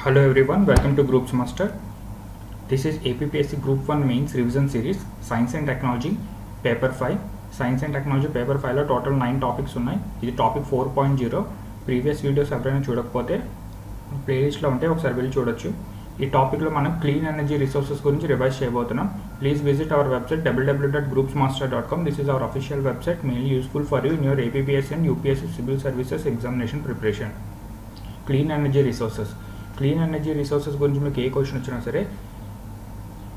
Hello everyone, welcome to Groups Master. This is APPSC Group 1 Mains Revision Series, Science and Technology, Paper 5. Science and Technology Paper 5 లో total 9 topics ఉన్నాయి. ఇది topic 4.0. Previous videos ఎవరైనా చూడకపోతే ప్లేలిస్ట్లో ఉంటే ఒకసారి వెళ్ళి చూడొచ్చు. ఈ టాపిక్లో మనం క్లీన్ ఎనర్జీ రిసోర్సెస్ గురించి రివైజ్ చేయబోతున్నాం. Please visit our website www.groupsmaster.com. This is our official website, mainly useful for you in your APPSC and UPSC Civil Services examination preparation. Clean energy resources. Clean energy resources గురించి మీకు ఏ question వచ్చినా సరే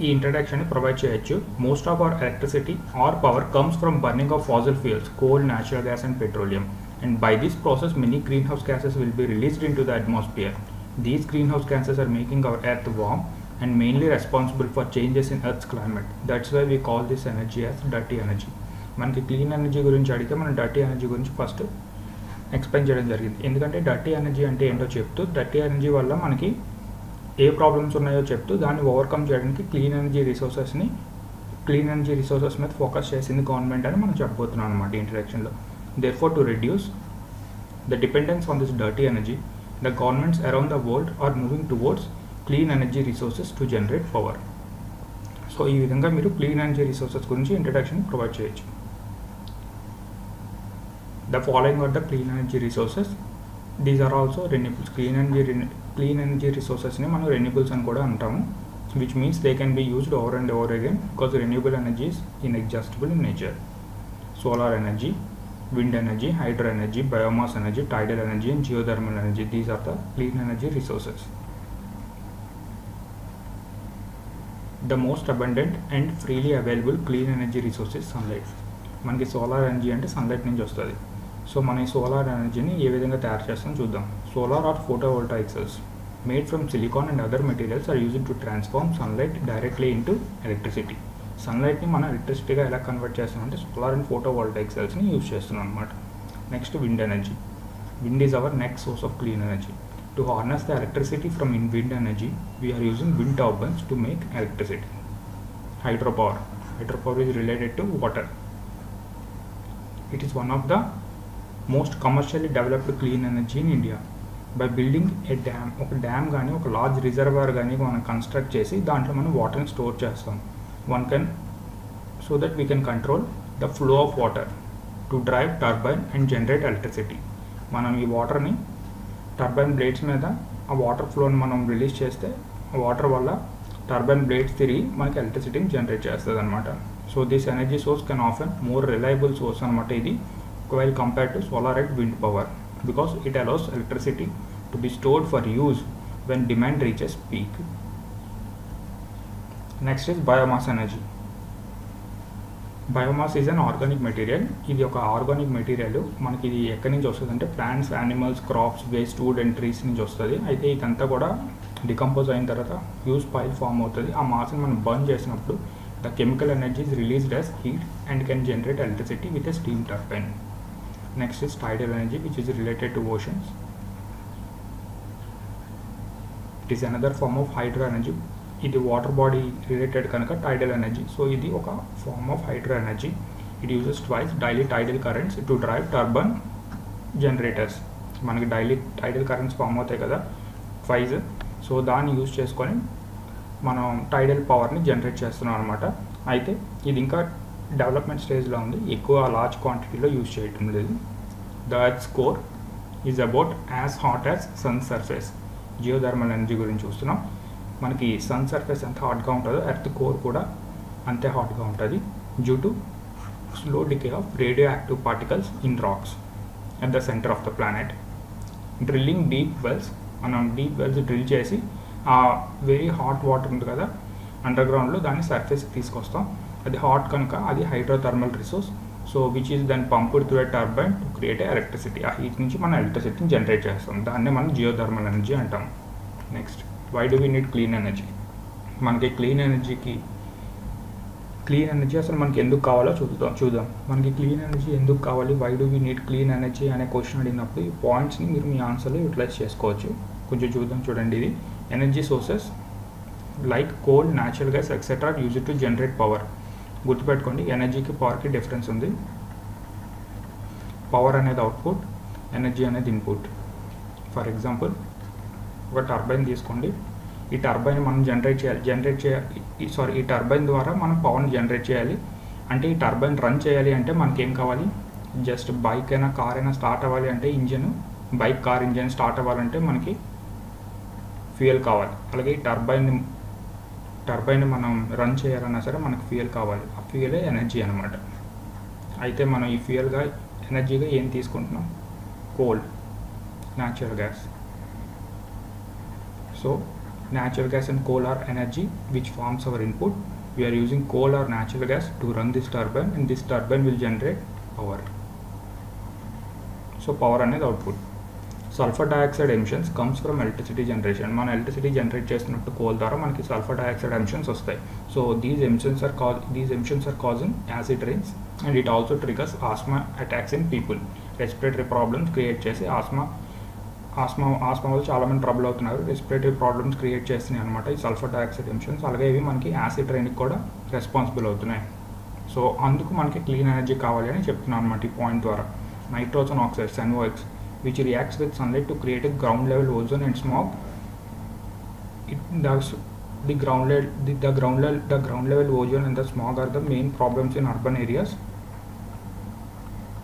ఈ introduction provide చేయొచ్చు. Most of our electricity or power comes from burning of fossil fuels, coal, natural gas and petroleum, and by this process many greenhouse gases will be released into the atmosphere. These greenhouse gases are making our earth warm and mainly responsible for changes in earth's climate. That's why we call this energy as dirty energy. మనకి clean energy గురించి అడిగితే మనం dirty energy గురించి first explain చేయడం జరిగింది. ఎందుకంటే dirty energy అంటే ఏంటో చెప్తూ, డర్టీ ఎనర్జీ వల్ల మనకి ఏ ప్రాబ్లమ్స్ ఉన్నాయో చెప్తూ దాన్ని ఓవర్కమ్ చేయడానికి క్లీన్ ఎనర్జీ రిసోర్సెస్ మీద ఫోకస్ చేసింది గవర్నమెంట్ అని మనం చెప్పబోతున్నాం అనమాట ఇంట్రడక్షన్లో. Therefore, to reduce the dependence on this dirty energy, the governments around the world are moving towards clean energy resources to generate power. So ఈ విధంగా మీరు క్లీన్ ఎనర్జీ రిసోర్సెస్ గురించి introduction provide చేయొచ్చు. The following are the clean energy resources. These are also renewables. Clean energy resources ni మనం renewables అని కూడా అంటాము, which means they can be used over and over again because renewable energy is inexhaustible in nature. Solar energy, wind energy, hydro energy, biomass energy, tidal energy and geothermal energy. These are the clean energy resources. The most abundant and freely available clean energy resource is sunlight. మనకి solar energy అంటే sunlight నుంచి వస్తుంది. So మన ఈ solar ఎనర్జీని ఏ విధంగా తయారు చేస్తాం చూద్దాం. Solar or photovoltaic cells made from silicon and other materials are used to transform sunlight directly into electricity. సన్లైట్ని మనం ఎలక్ట్రిసిటీగా ఎలా కన్వర్ట్ చేస్తామంటే సోలార్ అండ్ ఫోటోవోల్టాయిక్ సెల్స్ని యూజ్ చేస్తున్నాం అనమాట. Next wind energy. Wind is our next source of clean energy. To harness the electricity from wind energy, we are using wind turbines to make electricity. Hydropower. Hydropower is related to water. It is one of the most commercially developed clean energy in India. By building a dam, ఒక dam కానీ ఒక large reservoir కానీ మనం construct చేసి దాంట్లో మనం వాటర్ని store చేస్తాం. So that we can control the flow of water to drive turbine and generate electricity. మనం ఈ వాటర్ని టర్బైన్ బ్లేడ్స్ మీద ఆ వాటర్ ఫ్లోని మనం రిలీజ్ చేస్తే ఆ వాటర్ వల్ల టర్బైన్ బ్లేడ్స్ తిరిగి మనకి ఎలక్ట్రిసిటీని జనరేట్ చేస్తుంది అనమాట. So this energy source can often more reliable source అనమాట ఇది while compared to solar and wind power, because it allows electricity to be stored for use when demand reaches peak. Next is biomass energy. Biomass is an organic material. ఇది ఒక organic material. మనకి ఇది ఎక్కడి నుంచి వస్తుంది అంటే plants, animals, crops, waste wood and trees నుంచి వస్తుంది. అయితే ఇదంతా కూడా డికంపోజ్ అయిన తర్వాత హ్యూజ్ పైల్ ఫామ్ అవుతుంది. ఆ మాస్ని మనం బర్న్ చేసినప్పుడు the chemical energy is released as heat and can generate electricity with a steam turbine. Next is tidal energy, which is related to oceans. It is another form of hydro energy. ఇది water body related కనుక tidal energy. So ఇది ఒక form of hydro energy. It uses twice daily tidal currents to drive turbine generators. మనకి daily tidal currents form అవుతాయి కదా twice. So దాన్ని use చేసుకొని మనం టైడల్ పవర్ని జనరేట్ చేస్తున్నాం అనమాట. అయితే ఇది ఇంకా డెవలప్మెంట్ స్టేజ్లో ఉంది, ఎక్కువ లార్జ్ క్వాంటిటీలో యూజ్ చేయటం లేదు. The earth core is about as hot as sun surface. Geothermal energy గురించి చూస్తున్నాం. మనకి సన్ సర్ఫేస్ ఎంత హాట్గా ఉంటుందో ఎర్త్ కోర్ కూడా అంతే హాట్గా ఉంటుంది due to slow decay of radioactive particles in rocks at the centre of the planet. Drilling deep wells. మనం డీప్ వెల్స్ డ్రిల్ చేసి ఆ వెరీ హాట్ వాటర్ ఉంది కదా అండర్ గ్రౌండ్లో దాన్ని సర్ఫేస్కి తీసుకొస్తాం. అది హాట్ కనుక అది hydrothermal resource. So which is then pumped through a turbine to create electricity. ఆ హీట్ నుంచి మనం ఎలక్ట్రిసిటీని జనరేట్ చేస్తాం. దాన్నే మనం జియోథర్మల్ ఎనర్జీ అంటాం. Next, why do we need clean energy. మనకి క్లీన్ ఎనర్జీ అసలు మనకి ఎందుకు కావాలో చూద్దాం. మనకి క్లీన్ ఎనర్జీ ఎందుకు కావాలి, why do we need clean energy అనే క్వశ్చన్ అడిగినప్పుడు ఈ పాయింట్స్ని మీరు మీ ఆన్సర్లో యూటిలైజ్ చేసుకోవచ్చు. కొంచెం చూడండి. ఇది energy sources like coal, natural gas etcetera use to generate power. గుర్తుపెట్టుకోండి, ఎనర్జీకి పవర్కి డిఫరెన్స్ ఉంది. పవర్ అనేది అవుట్పుట్, ఎనర్జీ అనేది ఇన్పుట్. ఫర్ ఎగ్జాంపుల్ ఒక టర్బైన్ తీసుకోండి. ఈ టర్బైన్ మనం ఈ టర్బైన్ ద్వారా మనం పవర్ని జనరేట్ చేయాలి. అంటే ఈ టర్బైన్ రన్ చేయాలి అంటే మనకేం కావాలి, జస్ట్ బైక్ అయినా కార్ అయినా స్టార్ట్ అవ్వాలి అంటే బైక్ కార్ ఇంజన్ స్టార్ట్ అవ్వాలంటే మనకి ఫ్యూయల్ కావాలి. అలాగే ఈ టర్బైన్ మనం రన్ చేయాలన్నా సరే మనకు ఫ్యూయల్ కావాలి. ఆ ఫ్యూయలే ఎనర్జీ అనమాట. అయితే మనం ఈ ఫ్యూయల్గా ఎనర్జీగా ఏం తీసుకుంటున్నాం, coal, natural gas. So natural gas and coal are energy which forms our input. We are using coal or natural gas to run this turbine, and this turbine will generate power. So power అనేది output. Sulfur dioxide emissions comes from electricity generation. మన electricity generate చేస్తున్నట్టు coal ద్వారా మనకి sulfur dioxide emissions వస్తాయి. So these emissions are causing acid rains, and it also triggers asthma attacks in people. Respiratory problems create చేసి ఆస్మా వల్ల చాలామంది trouble అవుతున్నారు. Respiratory problems create చేస్తున్నాయి అనమాట ఈ సల్ఫర్ డైఆక్సైడ్ ఎమిషన్స్. అలాగే ఇవి మనకి యాసిడ్ రైన్కి కూడా రెస్పాన్సిబుల్ అవుతున్నాయి. సో అందుకు మనకి క్లీన్ ఎనర్జీ కావాలి అని చెప్తున్నాను అనమాట ఈ పాయింట్ ద్వారా. Nitrogen oxide NOx which reacts with sunlight to create a ground level ozone and smog. The ground level ozone and the smog are the main problems in urban areas.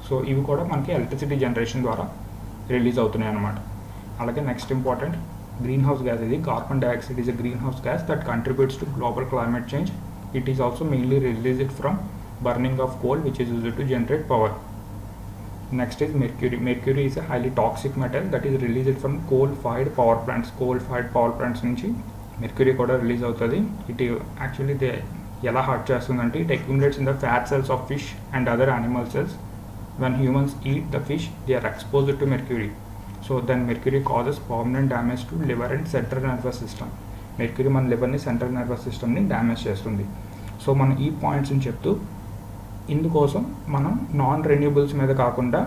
So ఇవి కూడా మనకి electricity generation ద్వారా release అవుతున్నాయి అన్నమాట. అలాగే next important greenhouse gas. ఇది carbon dioxide is a greenhouse gas that contributes to global climate change. It is also mainly released from burning of coal which is used to generate power. Next is mercury. Mercury is a highly toxic metal that is released from coal fired power plants నుంచి mercury కూడా release అవుతుంది. It actually ఎలా hurt చేస్తుందంటే it accumulates in the fat cells of fish and other animal cells. When humans eat the fish, they are exposed to mercury. So then mercury causes permanent damage to liver and central nervous system. Mercury మన లివర్ని central nervous సిస్టమ్ని damage చేస్తుంది. So మనం ఈ పాయింట్స్ని చెప్తూ ఇందుకోసం మనం non renewables మీద కాకుండా,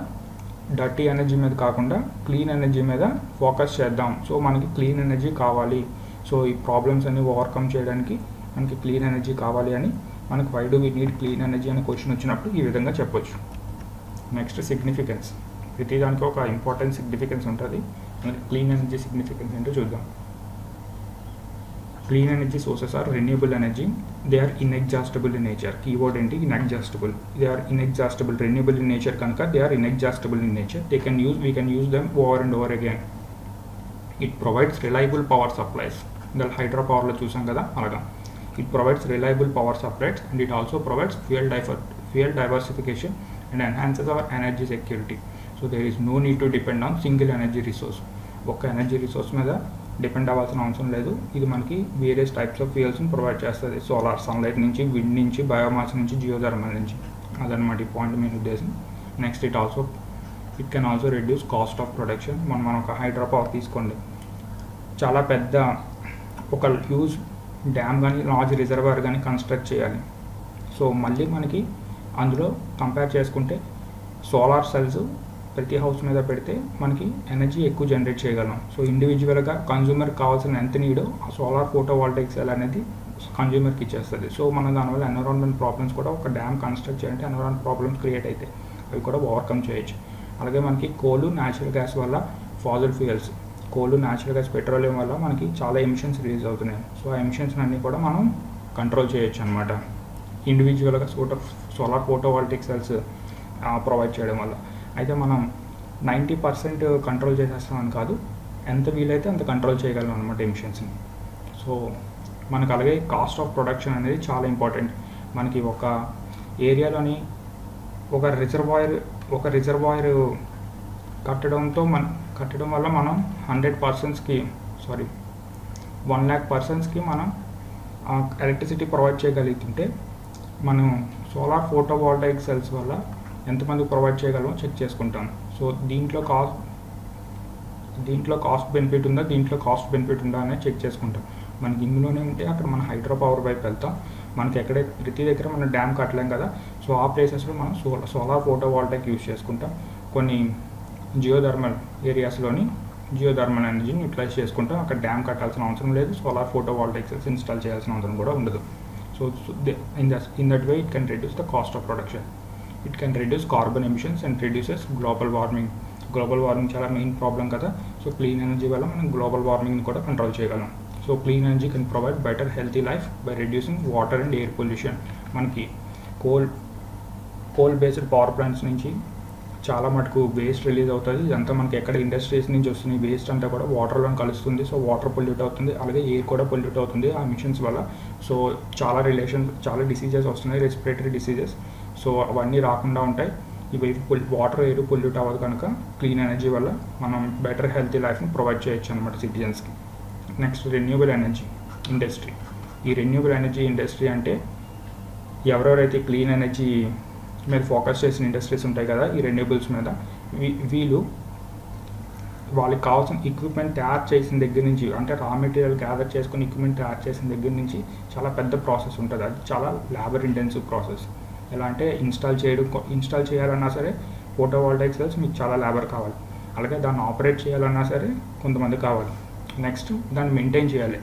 డర్టీ ఎనర్జీ మీద కాకుండా క్లీన్ ఎనర్జీ మీద ఫోకస్ చేద్దాం. సో మనకి క్లీన్ ఎనర్జీ కావాలి. సో ఈ ప్రాబ్లమ్స్ అన్ని ఓవర్కమ్ చేయడానికి మనకి క్లీన్ ఎనర్జీ కావాలి అని మనకి why do we need clean energy అనే క్వశ్చన్ వచ్చినప్పుడు ఈ విధంగా చెప్పొచ్చు. Next significance. ప్రతి దానికి ఒక ఇంపార్టెంట్ సిగ్నిఫికెన్స్ ఉంటుంది. మనకి క్లీన్ ఎనర్జీ సిగ్నిఫికెన్స్ ఏంటో చూద్దాం. Clean energy sources are renewable energy. They are inexhaustible in nature. Keyword ఏంటి, inexhaustible. They are inexhaustible. Renewable in nature కనుక they are inexhaustible in nature. We can use them over and over again. It provides reliable power supplies. ఇందులో hydro పవర్లో చూసాం కదా అలాగా. It provides reliable power supplies and it also provides fuel diversification and enhances our energy security. So there is no need to depend on single energy resource. ఒక్క energy resource మీద depend అవ్వాల్సిన అవసరం లేదు. ఇది మనకి వేరియస్ టైప్స్ ఆఫ్ ఫ్యూయల్స్ని ప్రొవైడ్ చేస్తుంది. Solar, sunlight నుంచి, wind నుంచి, బయోమాస్ నుంచి, జియోథర్మల్ నుంచి. అదనమాట ఈ పాయింట్ మెయిన్ ఉద్దేశం. Next it can also reduce cost of production. మనం ఒక హైడ్రో పవర్ తీసుకోండి. చాలా పెద్ద ఒక హ్యూజ్ డ్యామ్ కానీ లార్జ్ రిజర్వాయర్ కానీ కన్స్ట్రక్ట్ చేయాలి. సో మళ్ళీ మనకి అందులో కంపేర్ చేసుకుంటే సోలార్ సెల్స్ ప్రతి హౌస్ మీద పెడితే మనకి ఎనర్జీ ఎక్కువ జనరేట్ చేయగలం. సో ఇండివిజువల్గా కన్జ్యూమర్కి కావాల్సిన ఎంత నీడో ఆ సోలార్ ఫోటోవాల్టైక్ సెల్ అనేది కన్జ్యూమర్కి ఇచ్చేస్తుంది. సో మనం దానివల్ల ఎన్విరాన్మెంట్ ప్రాబ్లమ్స్ కూడా ఒక డ్యామ్ కన్స్ట్రక్ట్ చేయాలంటే ఎన్విరాన్మెంట్ ప్రాబ్లమ్స్ క్రియేట్ అవుతాయి. అవి కూడా ఓవర్కమ్ చేయొచ్చు. అలాగే మనకి కోలు, న్యాచురల్ గ్యాస్ వల్ల ఫాజిల్ ఫ్యూయల్స్, కోలు, న్యాచురల్ గ్యాస్, పెట్రోలియం వల్ల మనకి చాలా ఎమిషన్స్ రిలీజ్ అవుతున్నాయి. సో ఆ ఎమిషన్స్ అన్నీ కూడా మనం కంట్రోల్ చేయొచ్చు అనమాట ఇండివిజువల్గా సోలార్ ఫోటోవాల్టిక్ సెల్స్ ప్రొవైడ్ చేయడం వల్ల. అయితే మనం 90% కంట్రోల్ చేసేస్తామని కాదు, ఎంత వీలైతే అంత కంట్రోల్ చేయగలం అనమాట ఎమిషన్స్ని. సో మనకు అలాగే కాస్ట్ ఆఫ్ ప్రొడక్షన్ అనేది చాలా ఇంపార్టెంట్. మనకి ఒక ఏరియాలోని ఒక రిజర్వాయర్ కట్టడం వల్ల మనం 1 lakh personsకి మనం ఎలక్ట్రిసిటీ ప్రొవైడ్ చేయగలుగుతుంటే మనం సోలార్ ఫోటోవాల్టైక్ సెల్స్ వల్ల ఎంతమంది ప్రొవైడ్ చేయగలమో చెక్ చేసుకుంటాం. సో దీంట్లో కాస్ట్ బెనిఫిట్ ఉందా అనేది చెక్ చేసుకుంటాం. మనకి ఇందులోనే ఉంటే అక్కడ మన హైడ్రో పవర్ వైపు వెళ్తాం. మనకి ప్రతి దగ్గర మనం డ్యామ్ కట్టలేం కదా. సో ఆ ప్లేసెస్లో మనం సోలార్ ఫోటోవాల్టైక్ యూజ్ చేసుకుంటాం. కొన్ని జియోథర్మల్ ఏరియాస్లోని జియోథర్మల్ ఎనర్జీని యూటిలైజ్ చేసుకుంటాం. అక్కడ డ్యామ్ కట్టాల్సిన అవసరం లేదు. సోలార్ ఫోటోవాల్టైక్ సెల్స్ ఇన్స్టాల్ చేయాల్సిన అవసరం కూడా ఉండదు. So in that way it can reduce the cost of production. It can reduce carbon emissions and reduces global warming. Global warming చాలా మెయిన్ ప్రాబ్లం కదా. సో క్లీన్ ఎనర్జీ వల్ల మనం గ్లోబల్ వార్మింగ్ని కూడా control చేయగలం. So clean energy can provide better healthy life by reducing water and air pollution. మనకి coal based power plants నుంచి చాలా మటుకు వేస్ట్ రిలీజ్ అవుతుంది. ఇదంతా మనకి ఎక్కడ ఇండస్ట్రీస్ నుంచి వస్తుంది వేస్ట్ అంతా కూడా వాటర్లో కలుస్తుంది. సో వాటర్ పొల్యూట్ అవుతుంది, అలాగే ఎయిర్ కూడా పొల్యూట్ అవుతుంది ఆ మిషన్స్ వల్ల. సో చాలా డిసీజెస్ వస్తున్నాయి, రెస్పిరేటరీ డిసీజెస్. సో అవన్నీ రాకుండా ఉంటాయి. ఇవి వాటర్ ఎయిర్ పొల్యూట్ అవ్వదు కనుక క్లీన్ ఎనర్జీ వల్ల మనం బెటర్ హెల్తీ లైఫ్ని ప్రొవైడ్ చేయొచ్చు అనమాట సిటిజన్స్కి. Next renewable energy industry. ఈ రెన్యూబుల్ ఎనర్జీ ఇండస్ట్రీ అంటే ఎవరెవరైతే క్లీన్ ఎనర్జీ మీద ఫోకస్ చేసిన ఇండస్ట్రీస్ ఉంటాయి కదా, ఈ రెన్యూబుల్స్ మీద, వీళ్ళు వాళ్ళకి కావాల్సిన ఎక్విప్మెంట్ తయారు చేసిన దగ్గర నుంచి, అంటే రా మెటీరియల్ గ్యాదర్ చేసుకుని ఎక్విప్మెంట్ తయారు చేసిన దగ్గర నుంచి చాలా పెద్ద ప్రాసెస్ ఉంటుంది. అది చాలా లేబర్ ఇంటెన్సివ్ ప్రాసెస్. ఎలా అంటే ఇన్స్టాల్ చేయాలన్నా సరే ఫోటోవోల్టాయిక్ సెల్స్ మీకు చాలా లేబర్ కావాలి. అలాగే దాన్ని ఆపరేట్ చేయాలన్నా సరే కొంతమంది కావాలి. నెక్స్ట్ దాన్ని మెయింటైన్ చేయాలి.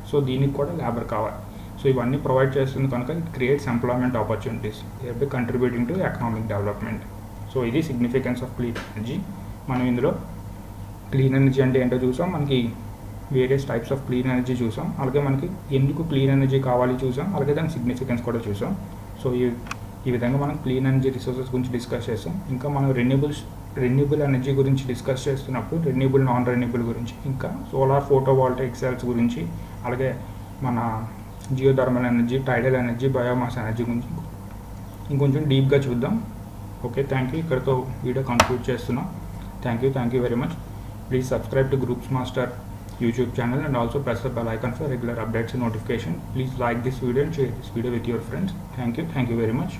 సో దీనికి కూడా లేబర్ కావాలి. సో ఇవన్నీ ప్రొవైడ్ చేస్తుంది కనుక it creates employment opportunities by contributing to economic development. So ఇది సిగ్నిఫికెన్స్ ఆఫ్ క్లీన్ ఎనర్జీ. మనం ఇందులో క్లీన్ ఎనర్జీ అంటే ఏంటో చూసాం, మనకి various types of clean energy చూసాం, అలాగే మనకి ఎందుకు క్లీన్ ఎనర్జీ కావాలి చూసాం, అలాగే దాని సిగ్నిఫికెన్స్ కూడా చూసాం. సో ఈ విధంగా మనం క్లీన్ ఎనర్జీ రిసోర్సెస్ గురించి డిస్కస్ చేస్తాం. ఇంకా మనం రెన్యూబుల్ ఎనర్జీ గురించి డిస్కస్ చేస్తున్నప్పుడు రెన్యూబుల్, నాన్ రెన్యూబుల్ గురించి, ఇంకా సోలార్ ఫోటోవోల్టాయిక్ సెల్స్ గురించి, అలాగే మన geothermal energy, టైడల్ energy, biomass energy గురించి ఇంకొంచెం డీప్గా చూద్దాం. Okay, thank you. ఇక్కడతో వీడియో కంక్లూడ్ చేస్తున్నాం. Thank you very much. Please subscribe to groups master YouTube channel and also press the bell icon for regular updates and notification. Please like this video and share this video with your friends. Thank you very much.